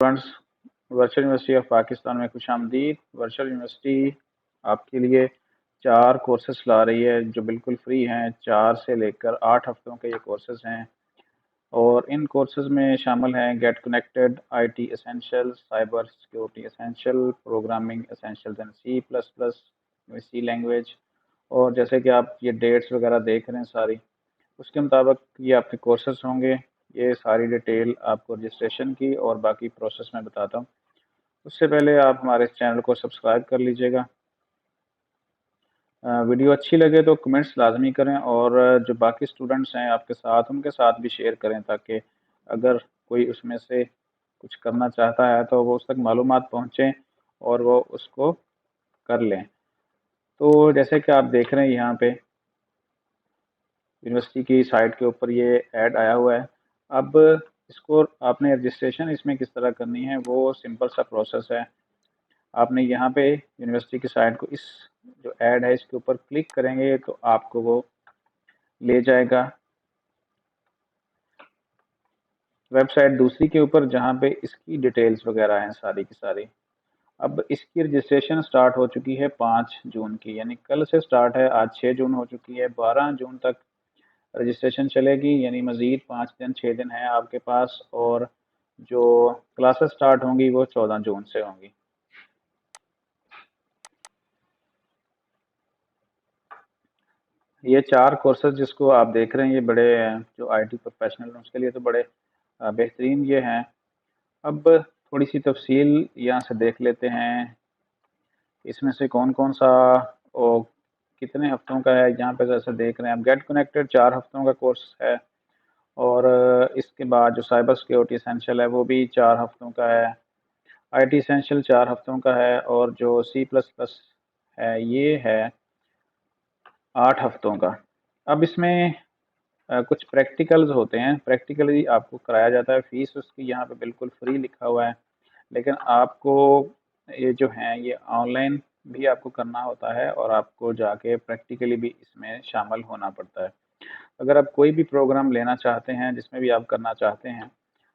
Students, virtual university of Pakistan में खुशामदीद। Virtual university आपके लिए 4 कोर्सेस ला रही है जो बिल्कुल फ्री हैं। 4 से लेकर 8 हफ्तों के ये कोर्सेस हैं और इन कोर्सेज में शामिल हैं get connected, IT essential, cyber security essential, programming essentials and C plus plus, C language. और जैसे कि आप ये डेट्स वगैरह देख रहे हैं सारी, उसके मुताबिक ये आपके कोर्सेज होंगे। ये सारी डिटेल आपको रजिस्ट्रेशन की और बाकी प्रोसेस में बताता हूँ। उससे पहले आप हमारे चैनल को सब्सक्राइब कर लीजिएगा। वीडियो अच्छी लगे तो कमेंट्स लाजमी करें और जो बाकी स्टूडेंट्स हैं आपके साथ, उनके साथ भी शेयर करें ताकि अगर कोई उसमें से कुछ करना चाहता है तो वो उस तक मालूमात पहुँचें और वो उसको कर लें। तो जैसे कि आप देख रहे हैं यहाँ पे यूनिवर्सिटी की साइट के ऊपर ये ऐड आया हुआ है। अब इसको आपने रजिस्ट्रेशन इसमें किस तरह करनी है, वो सिंपल सा प्रोसेस है। आपने यहाँ पे यूनिवर्सिटी की साइट को, इस जो ऐड है इसके ऊपर क्लिक करेंगे तो आपको वो ले जाएगा वेबसाइट दूसरी के ऊपर जहाँ पे इसकी डिटेल्स वगैरह हैं सारी की सारी। अब इसकी रजिस्ट्रेशन स्टार्ट हो चुकी है 5 जून की, यानी कल से स्टार्ट है। आज 6 जून हो चुकी है, 12 जून तक रजिस्ट्रेशन चलेगी, यानी मज़ीद 5 दिन 6 दिन है आपके पास। और जो क्लासेस स्टार्ट होंगी वो 14 जून से होंगी। ये 4 कोर्सेज जिसको आप देख रहे हैं, ये बड़े जो आईटी प्रोफेशनल हैं उसके लिए तो बड़े बेहतरीन ये हैं। अब थोड़ी सी तफसील यहाँ से देख लेते हैं, इसमें से कौन कौन सा और कितने हफ्तों का है। यहाँ पे जैसे देख रहे हैं आप, गेट कनेक्टेड 4 हफ्तों का कोर्स है और इसके बाद जो साइबर सिक्योरिटी एसेंशियल है वो भी 4 हफ्तों का है। आईटी एसेंशियल 4 हफ्तों का है और जो सी प्लस प्लस है ये है 8 हफ्तों का। अब इसमें कुछ प्रैक्टिकल्स होते हैं, प्रैक्टिकली आपको कराया जाता है। फीस उसकी यहाँ पे बिल्कुल फ्री लिखा हुआ है, लेकिन आपको ये जो है ये ऑनलाइन भी आपको करना होता है और आपको जाके प्रैक्टिकली भी इसमें शामिल होना पड़ता है। अगर आप कोई भी प्रोग्राम लेना चाहते हैं जिसमें भी आप करना चाहते हैं,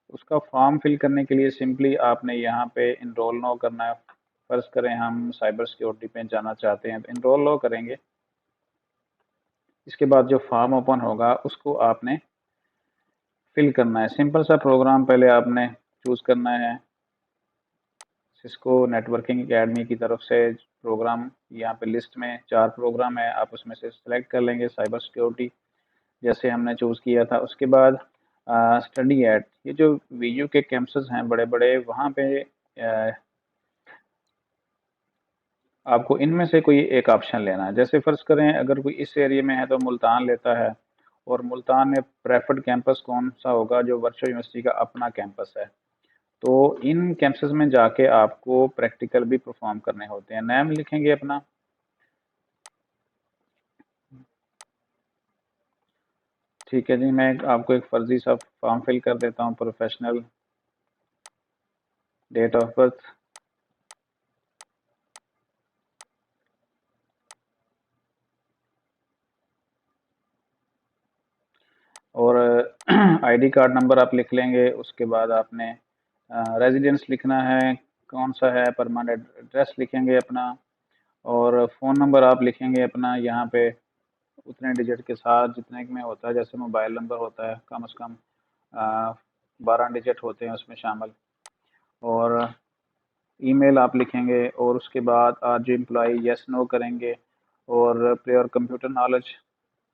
उसका फॉर्म फिल करने के लिए सिंपली आपने यहाँ पे इनरोल नो करना है। फ़र्ज़ करें हम साइबर सिक्योरिटी पे जाना चाहते हैं तो इनरोल नो करेंगे। इसके बाद जो फॉर्म ओपन होगा उसको आपने फिल करना है। सिंपल सा प्रोग्राम पहले आपने चूज़ करना है। सिस्को नेटवर्किंग एकेडमी की तरफ से प्रोग्राम, यहाँ पे लिस्ट में 4 प्रोग्राम है, आप उसमें से सिलेक्ट कर लेंगे साइबर सिक्योरिटी जैसे हमने चूज़ किया था। उसके बाद स्टडी एट, ये जो वीयू के कैंपसेस हैं बड़े बड़े, वहाँ पे आपको इनमें से कोई एक ऑप्शन लेना है। जैसे फ़र्ज़ करें अगर कोई इस एरिया में है तो मुल्तान लेता है, और मुल्तान में प्रेफर्ड कैंपस कौन सा होगा, जो वर्चुअल यूनिवर्सिटी का अपना कैंपस है। तो इन कैंपसेस में जाके आपको प्रैक्टिकल भी परफॉर्म करने होते हैं। नाम लिखेंगे अपना, ठीक है जी। मैं आपको एक फर्जी सा फॉर्म फिल कर देता हूँ। प्रोफेशनल, डेट ऑफ बर्थ, और आईडी कार्ड नंबर आप लिख लेंगे। उसके बाद आपने रेजिडेंस लिखना है, कौन सा है, परमानेंट एड्रेस लिखेंगे अपना, और फ़ोन नंबर आप लिखेंगे अपना यहाँ पे उतने डिजिट के साथ जितने में होता है। जैसे मोबाइल नंबर होता है कम से कम 12 डिजिट होते हैं उसमें शामिल। और ईमेल आप लिखेंगे और उसके बाद आज जो एम्प्लॉई यस नो करेंगे, और प्योर कंप्यूटर नॉलेज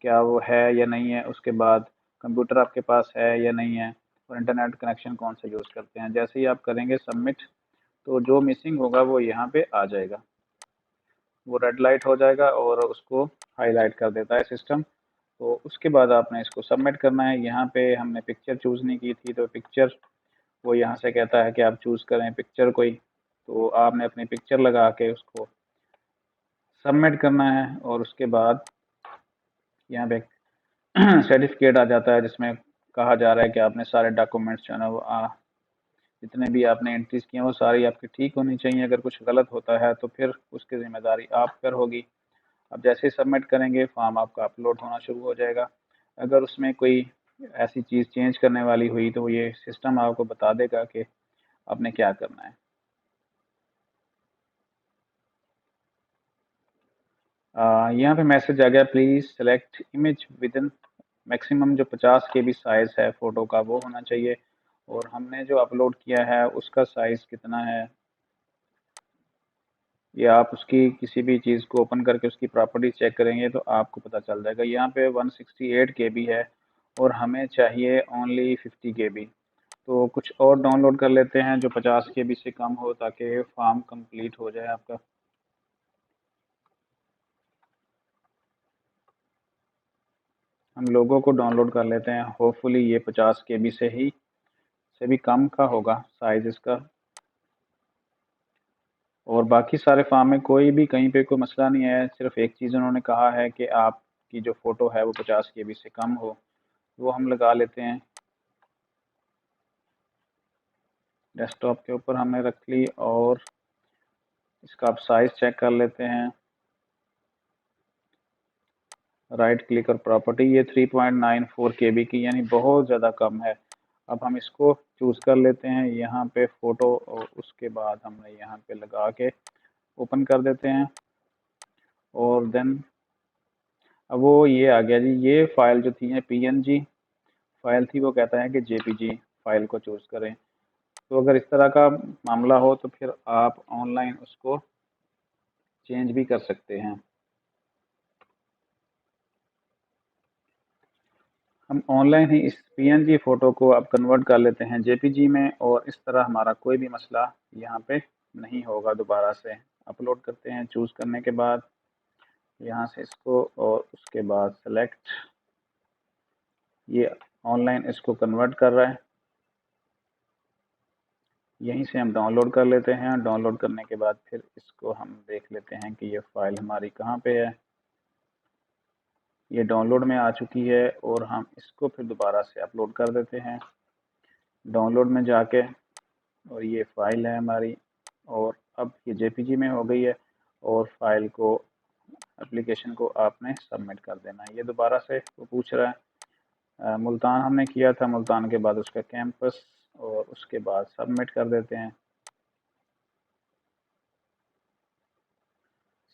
क्या वो है या नहीं है। उसके बाद कंप्यूटर आपके पास है या नहीं है, और इंटरनेट कनेक्शन कौन सा यूज़ करते हैं। जैसे ही आप करेंगे सबमिट, तो जो मिसिंग होगा वो यहाँ पे आ जाएगा, वो रेड लाइट हो जाएगा और उसको हाईलाइट कर देता है सिस्टम। तो उसके बाद आपने इसको सबमिट करना है। यहाँ पे हमने पिक्चर चूज़ नहीं की थी तो पिक्चर, वो यहाँ से कहता है कि आप चूज़ करें पिक्चर कोई, तो आपने अपनी पिक्चर लगा के उसको सबमिट करना है। और उसके बाद यहाँ पे सर्टिफिकेट आ जाता है जिसमें कहा जा रहा है कि आपने सारे डॉक्यूमेंट्स जो है ना वो जितने भी आपने एंट्रीज किए हैं वो सारी आपकी ठीक होनी चाहिए। अगर कुछ गलत होता है तो फिर उसकी ज़िम्मेदारी आप पर होगी। अब जैसे ही सबमिट करेंगे फॉर्म आपका अपलोड होना शुरू हो जाएगा। अगर उसमें कोई ऐसी चीज़ चेंज करने वाली हुई तो ये सिस्टम आपको बता देगा कि आपने क्या करना है। यहाँ पे मैसेज आ गया, please select image with in maximum जो 50 KB साइज है फोटो का वो होना चाहिए, और हमने जो अपलोड किया है उसका साइज कितना है, ये आप उसकी किसी भी चीज़ को ओपन करके उसकी प्रॉपर्टी चेक करेंगे तो आपको पता चल जाएगा। यहाँ पे 168 KB है और हमें चाहिए ओनली 50 KB। तो कुछ और डाउनलोड कर लेते हैं जो 50 KB से कम हो, ताकि फॉर्म कंप्लीट हो जाए आपका। हम लोगों को डाउनलोड कर लेते हैं, होपफुली ये 50 KB से ही से भी कम का होगा साइज इसका। और बाकी सारे फॉर्म में कोई भी कहीं पे कोई मसला नहीं है, सिर्फ एक चीज़ उन्होंने कहा है कि आपकी जो फ़ोटो है वो 50 KB से कम हो, वो हम लगा लेते हैं। डेस्कटॉप के ऊपर हमने रख ली और इसका आप साइज़ चेक कर लेते हैं। राइट क्लिक और प्रॉपर्टी, ये 3.94 KB की, यानी बहुत ज़्यादा कम है। अब हम इसको चूज़ कर लेते हैं यहाँ पे फ़ोटो, और उसके बाद हमने यहाँ पे लगा के ओपन कर देते हैं। और देन अब वो ये आ गया जी, ये फ़ाइल जो थी है PNG फाइल थी, वो कहता है कि JPG फाइल को चूज़ करें। तो अगर इस तरह का मामला हो तो फिर आप ऑनलाइन उसको चेंज भी कर सकते हैं। हम ऑनलाइन ही इस PNG फ़ोटो को अब कन्वर्ट कर लेते हैं JPG में, और इस तरह हमारा कोई भी मसला यहाँ पे नहीं होगा। दोबारा से अपलोड करते हैं, चूज़ करने के बाद यहाँ से इसको, और उसके बाद सेलेक्ट, ये ऑनलाइन इसको कन्वर्ट कर रहा है। यहीं से हम डाउनलोड कर लेते हैं। डाउनलोड करने के बाद फिर इसको हम देख लेते हैं कि ये फ़ाइल हमारी कहाँ पे है। ये डाउनलोड में आ चुकी है और हम इसको फिर दोबारा से अपलोड कर देते हैं डाउनलोड में जाके, और ये फ़ाइल है हमारी, और अब ये JPG में हो गई है। और फाइल को, एप्लीकेशन को आपने सबमिट कर देना है। ये दोबारा से वो पूछ रहा है, मुल्तान हमने किया था, मुल्तान के बाद उसका कैंपस, और उसके बाद सबमिट कर देते हैं।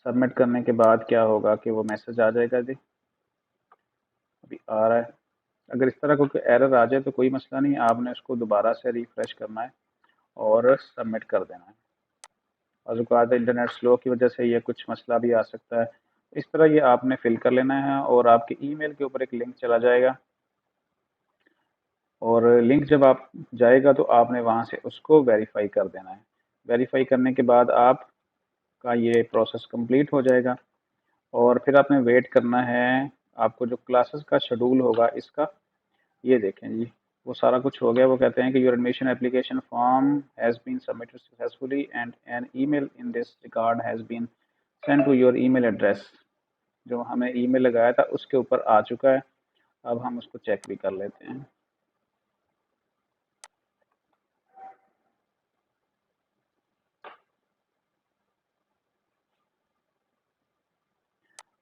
सबमिट करने के बाद क्या होगा कि वो मैसेज आ जाएगा जी, अभी आ रहा है। अगर इस तरह कोई एरर आ जाए तो कोई मसला नहीं, आपने उसको दोबारा से रिफ़्रेश करना है और सबमिट कर देना है। और बात इंटरनेट स्लो की वजह से ये कुछ मसला भी आ सकता है। इस तरह ये आपने फिल कर लेना है, और आपके ईमेल के ऊपर एक लिंक चला जाएगा, और लिंक जब आप जाएगा तो आपने वहाँ से उसको वेरीफाई कर देना है। वेरीफाई करने के बाद आपका ये प्रोसेस कंप्लीट हो जाएगा, और फिर आपने वेट करना है। आपको जो क्लासेस का शेड्यूल होगा इसका, ये देखें जी, वो सारा कुछ हो गया। वो कहते हैं कि your admission application form has been submitted successfully and an email in this regard has been sent to your email address. जो हमें ईमेल लगाया था उसके ऊपर आ चुका है। अब हम उसको चेक भी कर लेते हैं।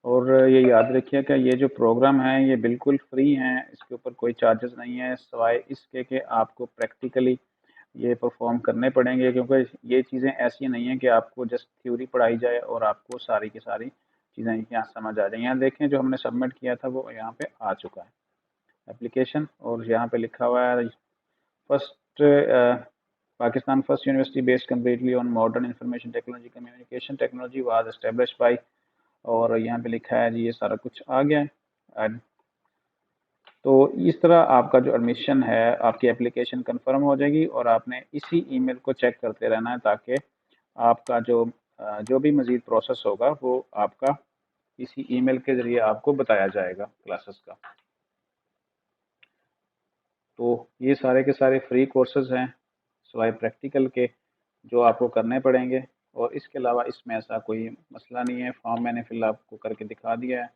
और ये याद रखिए कि ये जो प्रोग्राम है ये बिल्कुल फ्री हैं, इसके ऊपर कोई चार्जेस नहीं है, सिवाय इसके कि आपको प्रैक्टिकली ये परफॉर्म करने पड़ेंगे। क्योंकि ये चीज़ें ऐसी नहीं हैं कि आपको जस्ट थ्योरी पढ़ाई जाए और आपको सारी की सारी चीज़ें यहाँ समझ आ जाए। यहाँ देखें, जो हमने सबमिट किया था वो यहाँ पे आ चुका है एप्लीकेशन, और यहाँ पे लिखा हुआ है first Pakistan first university based completely on modern information technology communication technology was establish by, और यहाँ पे लिखा है जी, ये सारा कुछ आ गया है। तो इस तरह आपका जो एडमिशन है, आपकी एप्लीकेशन कंफर्म हो जाएगी, और आपने इसी ईमेल को चेक करते रहना है, ताकि आपका जो भी मज़ीद प्रोसेस होगा वो आपका इसी ईमेल के ज़रिए आपको बताया जाएगा क्लासेस का। तो ये सारे के सारे फ्री कोर्सेज हैं सिवाय प्रैक्टिकल के, जो आपको करने पड़ेंगे। और इसके अलावा इसमें ऐसा कोई मसला नहीं है। फॉर्म मैंने फिल आपको करके दिखा दिया है।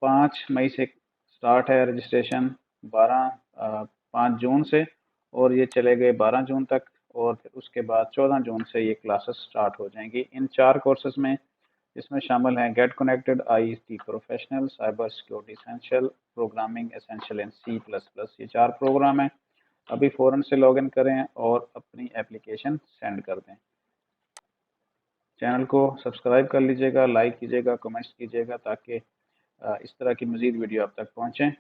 5 मई से स्टार्ट है रजिस्ट्रेशन, 5 जून से, और ये चले गए 12 जून तक। और फिर उसके बाद 14 जून से ये क्लासेस स्टार्ट हो जाएंगी इन 4 कोर्सेज में। इसमें शामिल हैं get connected ICT professional, cyber security essential, programming essential इन C++। ये 4 प्रोग्राम हैं अभी फ़ौरन से लॉगिन करें और अपनी एप्लीकेशन सेंड कर दें। चैनल को सब्सक्राइब कर लीजिएगा, लाइक कीजिएगा, कमेंट्स कीजिएगा, ताकि इस तरह की मज़ीद वीडियो आप तक पहुँचें।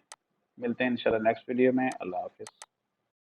मिलते हैं इंशाल्लाह नेक्स्ट वीडियो में। अल्लाह हाफ़िज़।